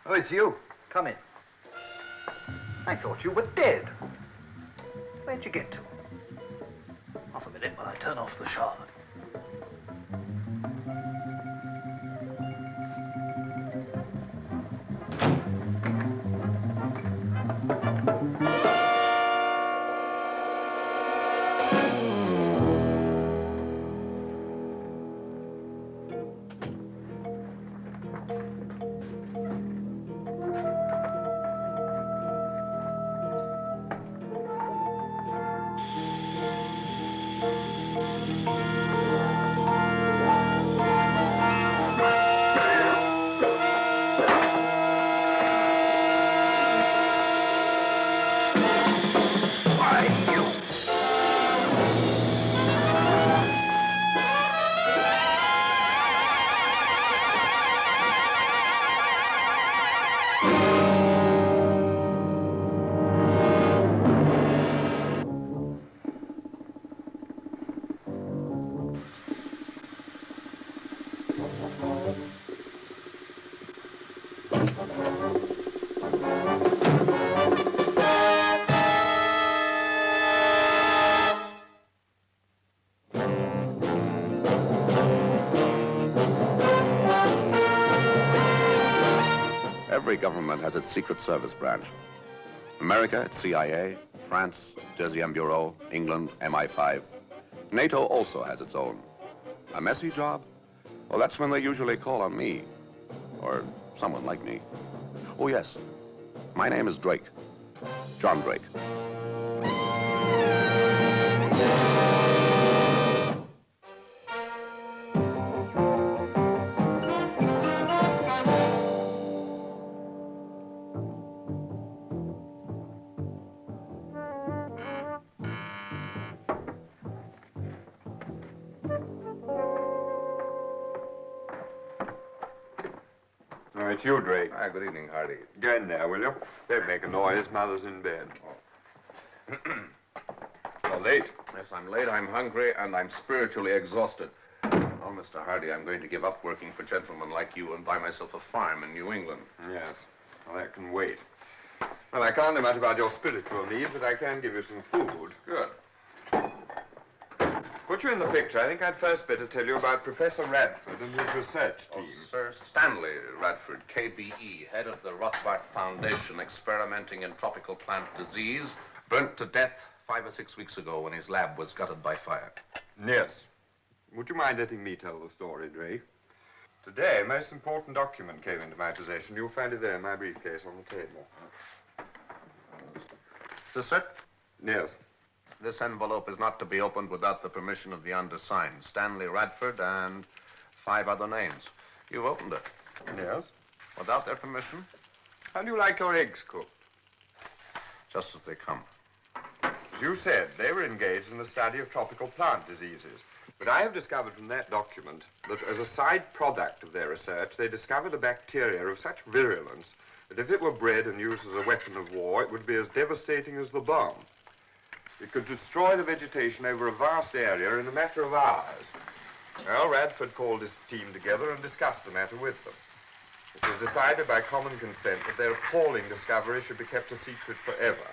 Oh, it's you. Come in. I thought you were dead. Where'd you get to? Half a minute while I turn off the shower. Every government has its Secret Service branch. America, its CIA, France, Deuxième Bureau, England, MI5. NATO also has its own. A messy job? Well, that's when they usually call on me, or someone like me. Oh, yes. My name is Drake. John Drake. Oh, it's you, Drake. Hi, good evening, Hardy. Get in there, will you? Don't make a noise. Mother's in bed. You're late. Yes, I'm late, I'm hungry, and I'm spiritually exhausted. Oh, Mr. Hardy, I'm going to give up working for gentlemen like you and buy myself a farm in New England. Yes. Well, that can wait. Well, I can't do much about your spiritual needs, but I can give you some food. Good. Put you in the picture. I think I'd first better tell you about Professor Radford and his research team. Oh, Sir Stanley Radford, KBE, head of the Rothbard Foundation, experimenting in tropical plant disease, burnt to death 5 or 6 weeks ago when his lab was gutted by fire. Yes. Would you mind letting me tell the story, Drake? Today, a most important document came into my possession. You'll find it there in my briefcase on the table. This, sir? Yes. This envelope is not to be opened without the permission of the undersigned, Stanley Radford, and 5 other names. You've opened it. Yes. Without their permission? How do you like your eggs cooked? Just as they come. As you said, they were engaged in the study of tropical plant diseases. But I have discovered from that document that as a side product of their research, they discovered a bacteria of such virulence that if it were bred and used as a weapon of war, it would be as devastating as the bomb. It could destroy the vegetation over a vast area in a matter of hours. Well, Radford called his team together and discussed the matter with them. It was decided by common consent that their appalling discovery should be kept a secret forever.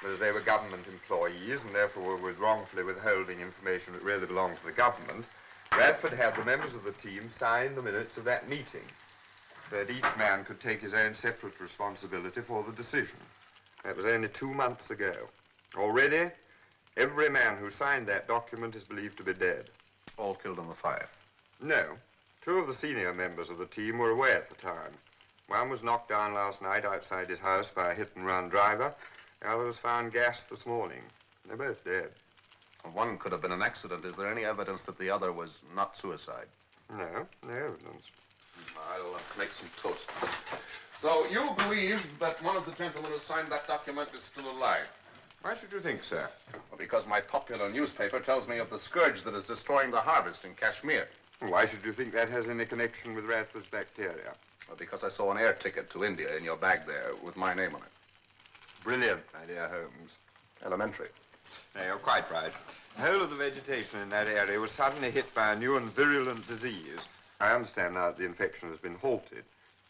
But as they were government employees and therefore were wrongfully withholding information that really belonged to the government, Radford had the members of the team sign the minutes of that meeting so that each man could take his own separate responsibility for the decision. That was only 2 months ago. Already, every man who signed that document is believed to be dead. All killed in the fire? No. 2 of the senior members of the team were away at the time. One was knocked down last night outside his house by a hit-and-run driver. The other was found gassed this morning. They're both dead. One could have been an accident. Is there any evidence that the other was not suicide? No, no evidence. I'll make some toast. So you believe that one of the gentlemen who signed that document is still alive? Why should you think, sir? Well, because my popular newspaper tells me of the scourge that is destroying the harvest in Kashmir. Why should you think that has any connection with Radford's bacteria? Well, because I saw an air ticket to India in your bag there with my name on it. Brilliant, my dear Holmes. Elementary. No, you're quite right. The whole of the vegetation in that area was suddenly hit by a new and virulent disease. I understand now that the infection has been halted.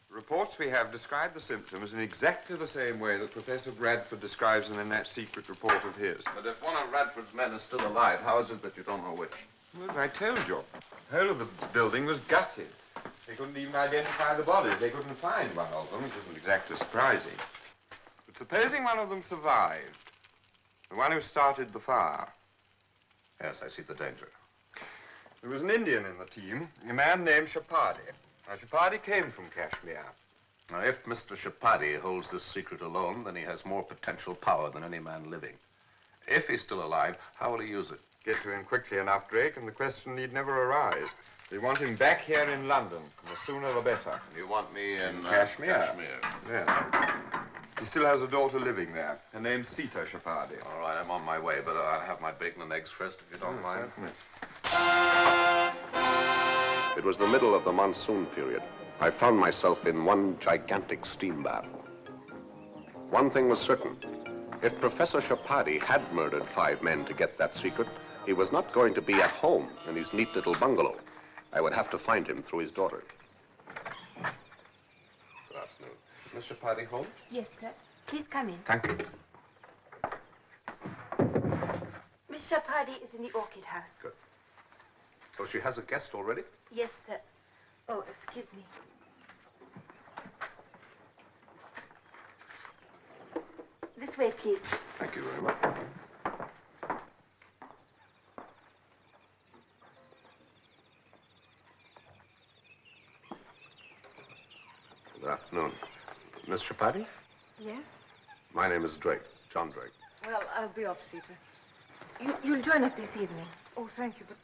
The reports we have describe the symptoms in exactly the same way that Professor Bradford describes them in that secret report of his. But if one of Radford's men is still alive, how is it that you don't know which? Well, as I told you, the whole of the building was gutted. They couldn't even identify the bodies. They couldn't find one of them, which isn't exactly surprising. But supposing one of them survived, the one who started the fire. Yes, I see the danger. There was an Indian in the team, a man named Shapadi. Now, Shapadi came from Kashmir. Now, if Mr. Shapadi holds this secret alone, then he has more potential power than any man living. If he's still alive, how will he use it? Get to him quickly enough, Drake, and the question need never arise. They want him back here in London, and the sooner the better. You want me in Kashmir? Kashmir. Yeah. He still has a daughter living there. Her name's Sita Shapadi. All right, I'm on my way, but I'll have my bacon and eggs first, if you don't mind. Certainly. It was the middle of the monsoon period. I found myself in one gigantic steam bath. One thing was certain. If Professor Shapadi had murdered 5 men to get that secret, he was not going to be at home in his neat little bungalow. I would have to find him through his daughter. Good afternoon. Is Miss Shapadi home? Yes, sir. Please come in. Thank you. Miss Shapadi is in the orchid house. Good. So she has a guest already? Yes, sir. Oh, excuse me. This way, please. Thank you very much. Good afternoon. Miss Shapadi? Yes? My name is Drake, John Drake. Well, I'll be off, Sita. You'll join us this evening. Oh, thank you, but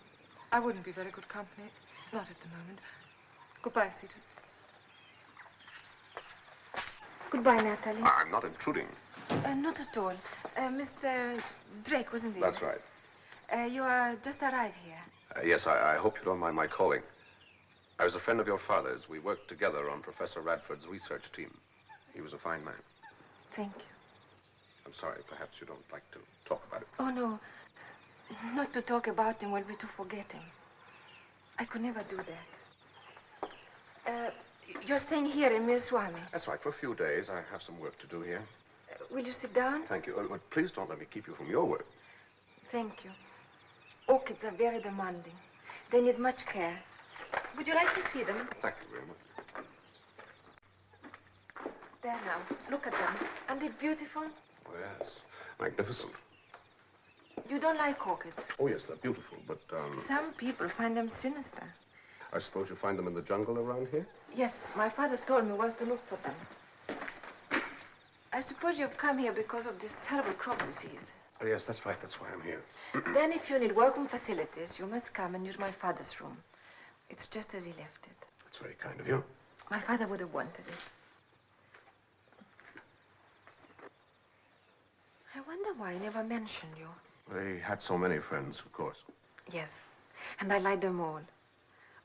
I wouldn't be very good company. Not at the moment. Goodbye, Sita. Goodbye, Natalie. I'm not intruding. Not at all. Mr. Drake, wasn't it? That's right. You are just arrived here. Yes, I hope you don't mind my calling. I was a friend of your father's. We worked together on Professor Radford's research team. He was a fine man. Thank you. I'm sorry, perhaps you don't like to talk about it. Oh, no. Not to talk about him will be to forget him. I could never do that. You're staying here in Mirswami. That's right, for a few days. I have some work to do here. Will you sit down? Thank you. But please don't let me keep you from your work. Thank you. Orchids are very demanding. They need much care. Would you like to see them? Thank you very much. There now. Look at them. Aren't they beautiful? Oh, yes. Magnificent. You don't like orchids? Oh, yes, they're beautiful, but, Some people find them sinister. I suppose you find them in the jungle around here? Yes, my father told me where to look for them. I suppose you've come here because of this terrible crop disease. Oh, yes, that's right. That's why I'm here. Then if you need working facilities, you must come and use my father's room. It's just as he left it. That's very kind of you. My father would have wanted it. I wonder why he never mentioned you. He had so many friends, of course. Yes, and I liked them all.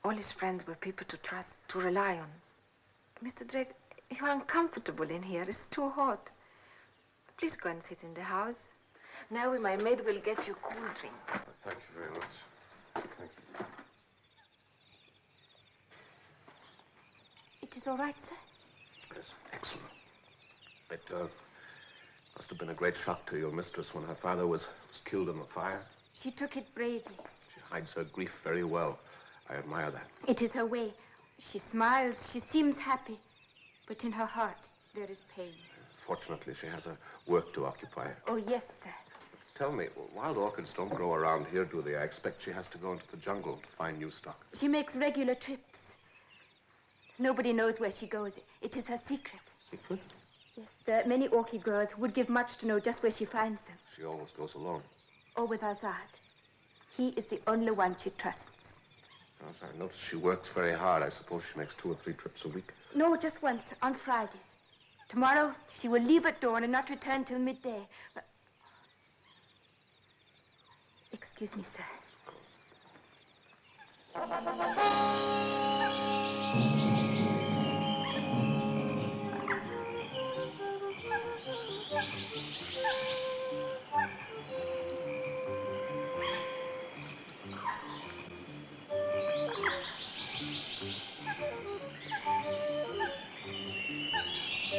All his friends were people to trust, to rely on. Mr. Drake, you're uncomfortable in here. It's too hot. Please go and sit in the house. Now my maid will get you a cool drink. Thank you very much. Thank you. It is all right, sir? Yes, excellent. It must have been a great shock to your mistress when her father was killed in the fire. She took it bravely. She hides her grief very well. I admire that. It is her way. She smiles, she seems happy. But in her heart, there is pain. Fortunately, she has a work to occupy her. Oh, yes, sir. Tell me, wild orchids don't grow around here, do they? I expect she has to go into the jungle to find new stock. She makes regular trips. Nobody knows where she goes. It is her secret. Secret? Yes, there are many orchid growers who would give much to know just where she finds them. She always goes alone. Or with Azad. He is the only one she trusts. Yes, I notice she works very hard. I suppose she makes 2 or 3 trips a week. No, just once, on Fridays. Tomorrow, she will leave at dawn and not return till midday. But... Excuse me, sir. You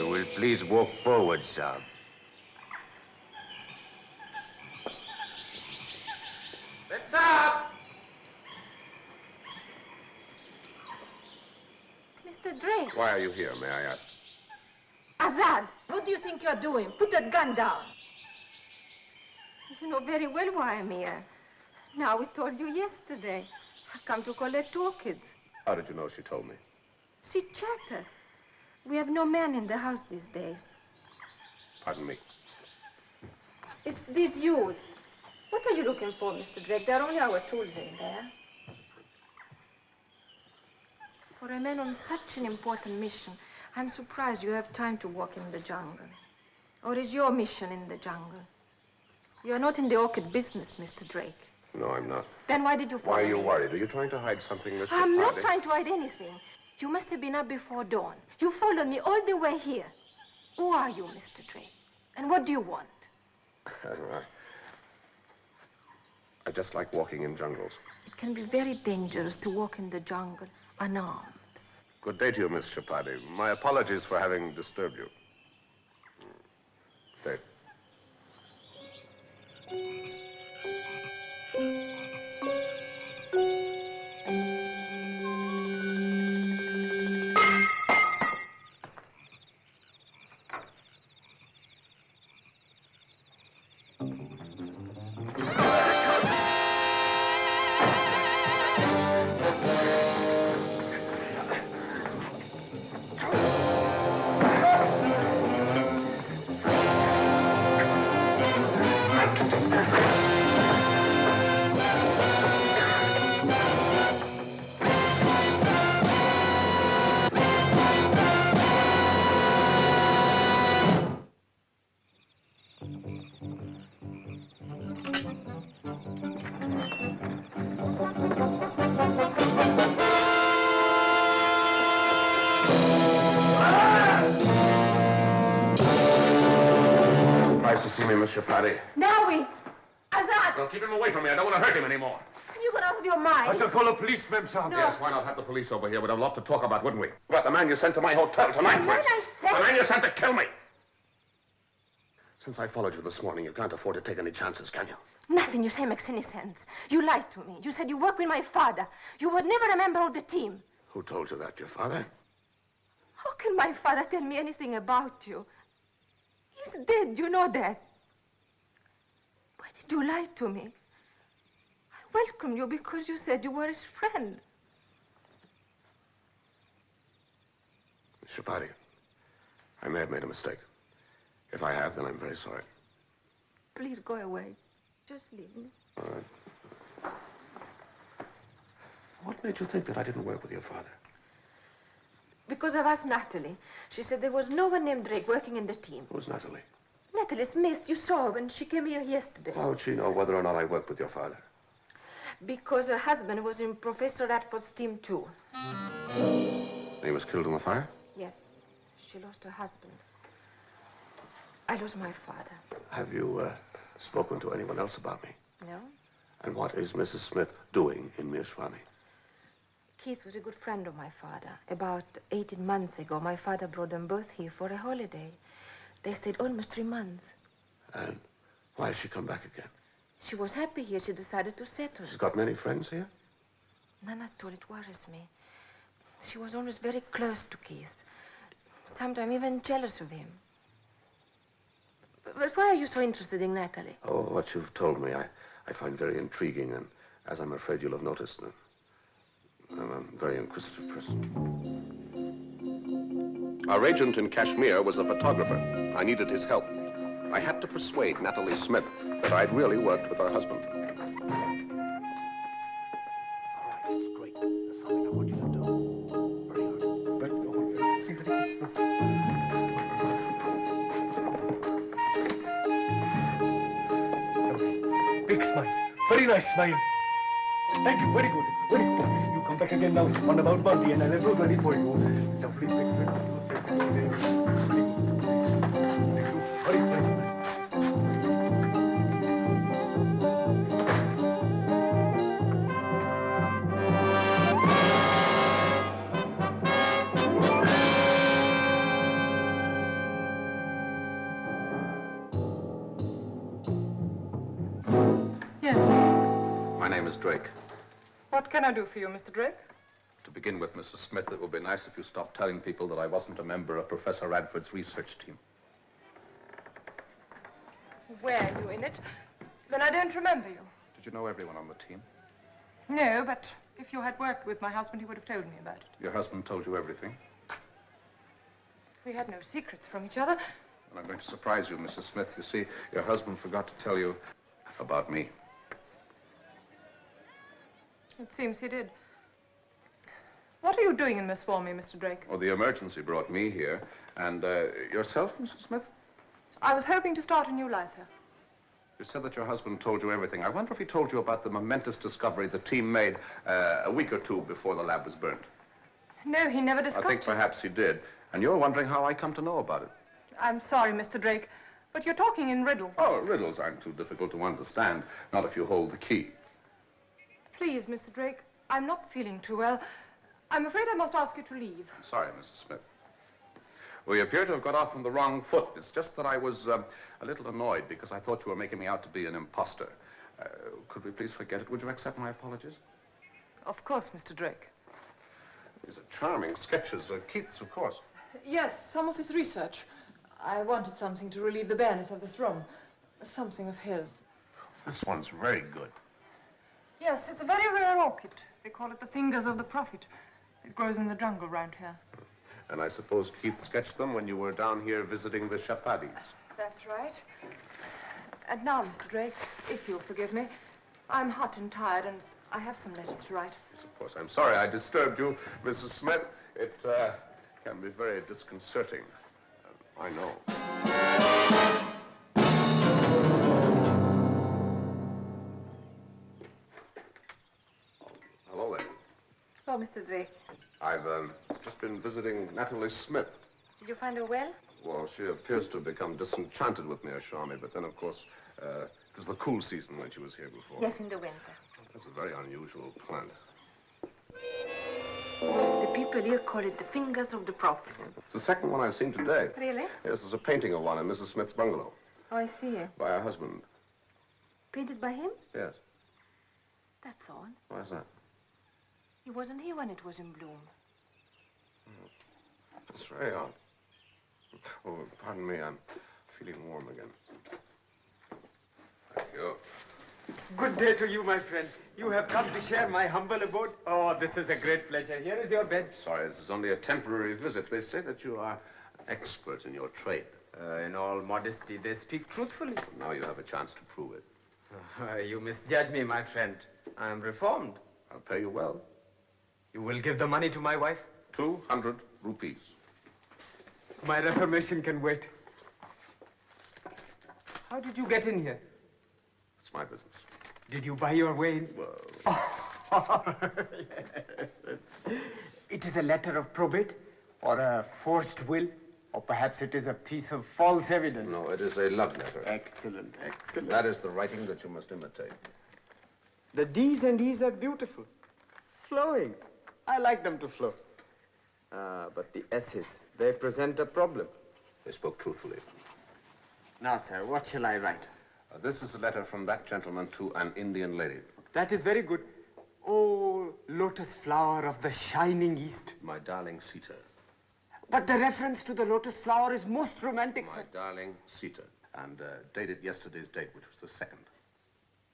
will please walk forward, sir. Let's up! Mr. Drake. Why are you here, may I ask? Azad, what do you think you're doing? Put that gun down. You know very well why I'm here. Now, we told you yesterday. I've come to collect orchids. How did you know she told me? She chat us. We have no man in the house these days. Pardon me. It's disused. What are you looking for, Mr. Drake? There are only our tools in there. For a man on such an important mission, I'm surprised you have time to walk in the jungle. Or is your mission in the jungle? You're not in the orchid business, Mr. Drake. No, I'm not. Then why did you follow Why are you me? worried? Are you trying to hide something, Miss I'm not Capaldi? trying to hide anything. You must have been up before dawn. You followed me all the way here. Who are you, Mr. Drake? And what do you want? I just like walking in jungles. It can be very dangerous to walk in the jungle unarmed. Good day to you, Miss Chapadi. My apologies for having disturbed you. Day. Surprised to see me, Miss Chapadi. Now we... Azad! Well, keep him away from me. I don't want to hurt him anymore. You got out of your mind. I shall call the police, ma'am, sir. No. Yes, why not have the police over here? We'd have a lot to talk about, wouldn't we? About the man you sent to my hotel tonight, The man for instance. I sent? The man you sent to kill me. Since I followed you this morning, you can't afford to take any chances, can you? Nothing you say makes any sense. You lied to me. You said you work with my father. You were never a member of the team. Who told you that? Your father? How can my father tell me anything about you? He's dead, you know that. Why did you lie to me? I welcomed you because you said you were his friend. Miss Chapadi, I may have made a mistake. If I have, then I'm very sorry. Please go away. Just leave me. All right. What made you think that I didn't work with your father? Because I've asked Natalie. She said there was no one named Drake working in the team. Who's Natalie? Natalie Smith, you saw her when she came here yesterday. How would she know whether or not I worked with your father? Because her husband was in Professor Radford's team, too. He was killed in the fire? Yes, she lost her husband. I lost my father. Have you spoken to anyone else about me? No? And what is Mrs. Smith doing in Mirshwami? Keith was a good friend of my father. About 18 months ago, my father brought them both here for a holiday. They stayed almost 3 months. And why has she come back again? She was happy here. She decided to settle. She's got many friends here? None at all. It worries me. She was always very close to Keith. Sometimes even jealous of him. But why are you so interested in Natalie? Oh, what you've told me I find very intriguing, and as I'm afraid you'll have noticed, I'm a very inquisitive person. Our agent in Kashmir was a photographer. I needed his help. I had to persuade Natalie Smith that I'd really worked with her husband. All right, that's great. There's something I want you to do. Very good. Right, go on. Big smile. Very nice smile. Thank you. Very good. Very good. Listen, you come come back again now. One about Monday, and I'll have those ready for you. Hurry. My name is Drake. What can I do for you, Mr. Drake? To begin with, Mrs. Smith, it would be nice if you stopped telling people that I wasn't a member of Professor Radford's research team. Were you in it? Then I don't remember you. Did you know everyone on the team? No, but if you had worked with my husband, he would have told me about it. Your husband told you everything? We had no secrets from each other. Well, I'm going to surprise you, Mrs. Smith. You see, your husband forgot to tell you about me. It seems he did. What are you doing in Miss Swarmy, Mr. Drake? Oh, the emergency brought me here. And yourself, Mrs. Smith? I was hoping to start a new life here. You said that your husband told you everything. I wonder if he told you about the momentous discovery the team made a week or two before the lab was burnt. No, he never discussed I think perhaps he did. And you're wondering how I come to know about it. I'm sorry, Mr. Drake, but you're talking in riddles. Oh, riddles aren't too difficult to understand. Not if you hold the key. Please, Mr. Drake, I'm not feeling too well. I'm afraid I must ask you to leave. I'm sorry, Mrs. Smith. We appear to have got off on the wrong foot. It's just that I was a little annoyed because I thought you were making me out to be an imposter. Could we please forget it? Would you accept my apologies? Of course, Mr. Drake. These are charming sketches. Keith's, of course. Yes, some of his research. I wanted something to relieve the bareness of this room. Something of his. This one's very good. Yes, it's a very rare orchid. They call it the fingers of the prophet. It grows in the jungle round here. And I suppose Keith sketched them when you were down here visiting the Chapadis. That's right. And now, Mr. Drake, if you'll forgive me, I'm hot and tired, and I have some letters to write. Yes, of course. I'm sorry I disturbed you, Mrs. Smith. It can be very disconcerting. I know. Hello there. Oh, Mr. Drake. I've just been visiting Natalie Smith. Did you find her well? Well, she appears to have become disenchanted with me, assure me, but then, of course, it was the cool season when she was here before. Yes, in the winter. That's a very unusual plant. The people here call it the fingers of the prophet. It's the second one I've seen today. Really? Yes, there's a painting of one in Mrs. Smith's bungalow. Oh, I see. By her husband. Painted by him? Yes. That's all. Why is that? He wasn't here when it was in bloom. It's very odd. Oh, pardon me, I'm feeling warm again. Thank you. Good day to you, my friend. You have come to share my humble abode. Oh, this is a great pleasure. Here is your bed. Sorry, this is only a temporary visit. They say that you are expert in your trade. In all modesty, they speak truthfully. Now you have a chance to prove it. You misjudge me, my friend. I am reformed. I'll pay you well. You will give the money to my wife? 200 rupees. My reformation can wait. How did you get in here? It's my business. Did you buy your way in? Well... Oh, yes. It is a letter of probate, or a forged will, or perhaps it is a piece of false evidence. No, it is a love letter. Excellent, excellent. That is the writing that you must imitate. The D's and E's are beautiful, flowing. I like them to flow. But the S's, they present a problem. They spoke truthfully. Now, sir, what shall I write? This is a letter from that gentleman to an Indian lady. That is very good. Oh, lotus flower of the shining east. My darling Sita. But the reference to the lotus flower is most romantic, My sir. darling Sita. And dated yesterday's date, which was the 2nd.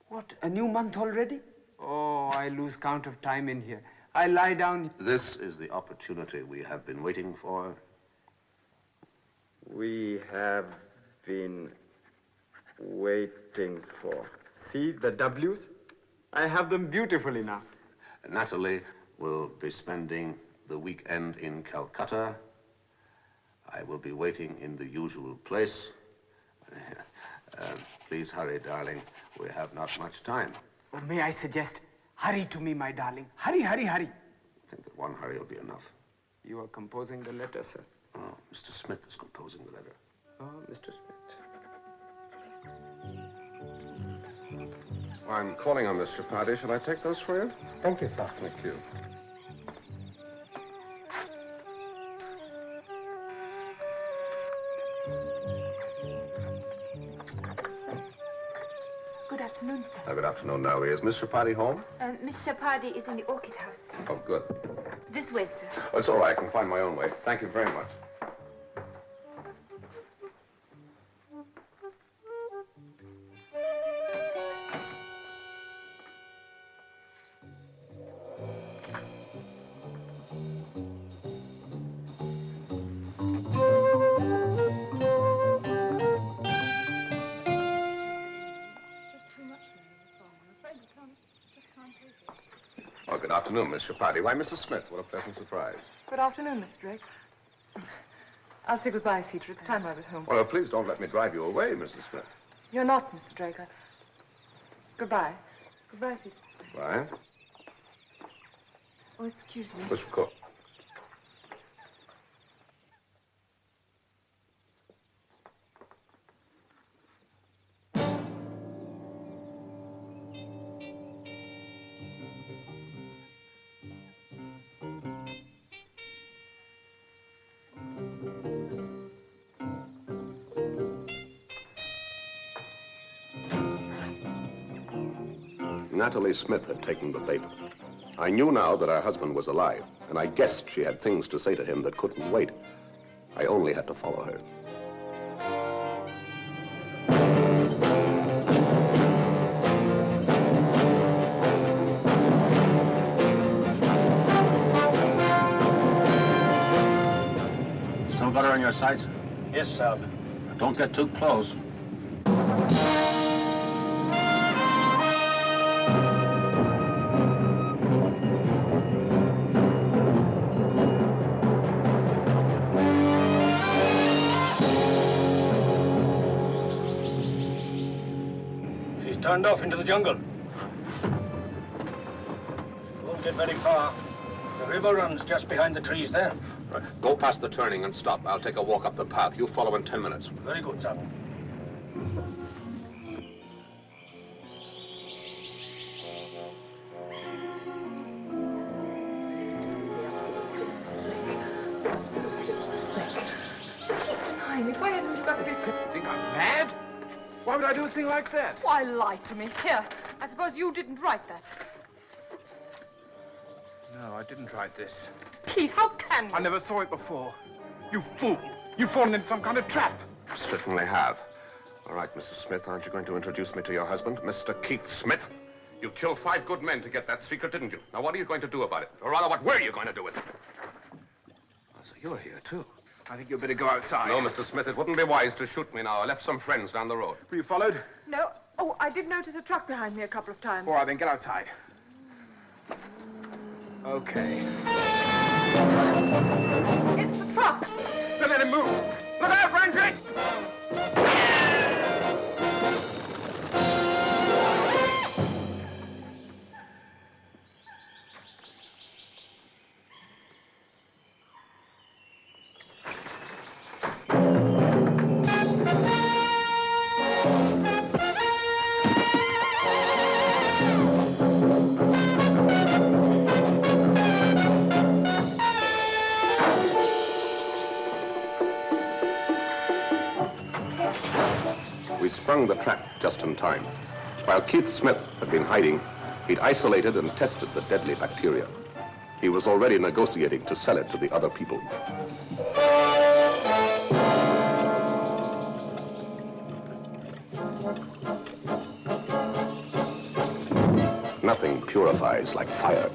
What, a new month already? Oh, I lose count of time in here. I lie down. This is the opportunity we have been waiting for. We have been waiting for. See the W's? I have them beautifully now. Natalie will be spending the weekend in Calcutta. I will be waiting in the usual place. Please hurry, darling. We have not much time. Or may I suggest, hurry to me, my darling. Hurry, hurry, hurry. think that one hurry will be enough. You are composing the letter, sir? Oh, Mr. Smith is composing the letter. Oh, Mr. Smith. I'm calling on Miss Chapati. Shall I take those for you? Thank you, sir. Thank you. Good afternoon, sir. Good afternoon, Naomi. Is Miss Chapati home? Miss Chapati is in the orchid house. Oh, good. This way, sir. Oh, it's all right. I can find my own way. Thank you very much. Oh, good afternoon, Miss Chapati. Why, Mrs. Smith, what a pleasant surprise. Good afternoon, Mr. Drake. I'll say goodbye, Cedar. It's time I was home. Well, please don't let me drive you away, Mrs. Smith. You're not, Mr. Drake. Goodbye. Goodbye, Cedar. Why? Oh, excuse me. Miss Cook. Natalie Smith had taken the bait. I knew now that her husband was alive, and I guessed she had things to say to him that couldn't wait. I only had to follow her. Still got her on your sights? Yes, sir. Don't get too close. Turned off into the jungle. She won't get very far. The river runs just behind the trees there. Right. Go past the turning and stop. I'll take a walk up the path. You follow in 10 minutes. Very good, sir. Why hadn't you got to be... Think I'm mad? Why would I do a thing like that? Why lie to me? Here, I suppose you didn't write that. No, I didn't write this. Keith, how can you? I never saw it before. You fool! You've fallen into some kind of trap. Certainly have. All right, Mrs. Smith, aren't you going to introduce me to your husband, Mr. Keith Smith? You killed 5 good men to get that secret, didn't you? Now, what are you going to do about it? Or rather, what were you going to do with it? Oh, so you're here, too. I think you'd better go outside. No, Mr. Smith, it wouldn't be wise to shoot me now. I left some friends down the road. Were you followed? No. Oh, I did notice a truck behind me a couple of times. All right, then get outside. Okay. It's the truck. Then let him move. Look out, Ranger! We sprung the trap just in time. While Keith Smith had been hiding, he'd isolated and tested the deadly bacteria. He was already negotiating to sell it to the other people. Nothing purifies like fire.